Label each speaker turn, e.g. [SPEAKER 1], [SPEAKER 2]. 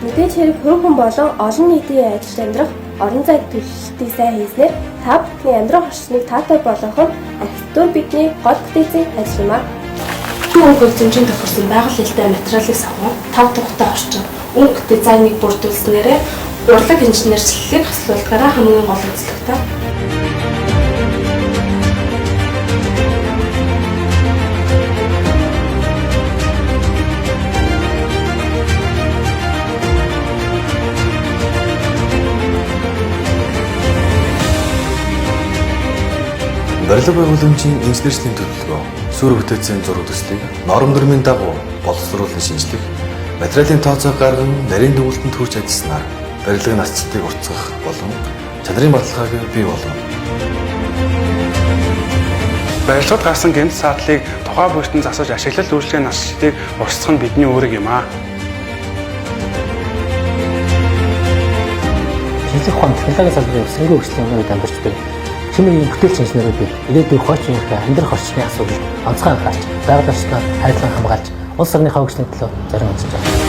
[SPEAKER 1] Мэдээж хэрэг хувь хүн болон олон нийтийн ажилд амьдрах орон зай төлөвлөлтийг сайн хийснээр та бүхний амьдрах орчныг таатай болгох нь архитектур бидний гол бүтээцийн ажил юм аа. Өнгө хэмжээнд тохирсон байгууллагатай материалыг савган тав тухтай орчин өнгө дизайныг бүрдүүлснээр урлаг инженерчлэлийг хослуулахаараа хамгийн гол үзлэгтэй.
[SPEAKER 2] Барилга байгууламжийн инженерийн төлөвлөгөө, суурь бүтээцийн зураг төслийг норм нормын дагуу боловсруулан шинжлэх, материалын тооцоо гарган нарийн дүгнэлтэнд хүрч ажилласнаар барилгын ацтыг уртсгах болон чанарын баталгааг бий болгоно.
[SPEAKER 3] Барилгад гарсан гэмт саадлыг тухай бүртэн засаж ашиглал үйлчлэгийн насчдыг устгах нь бидний үүрэг юм аа.
[SPEAKER 4] Шинжлэх ухааны технологийн салбарын сэнгийн хөгжлийн өмнөд амьдарч буй Чимээгийн бүтээлч инженеруудыг ирээдүйн хойчынхаа амьдрах орчны асуудал онцгой анхаарч, байгаль орчноо хайрлан хамгаалж, улс орныхаа хөгжлийн төлөө зорин үзэж байна.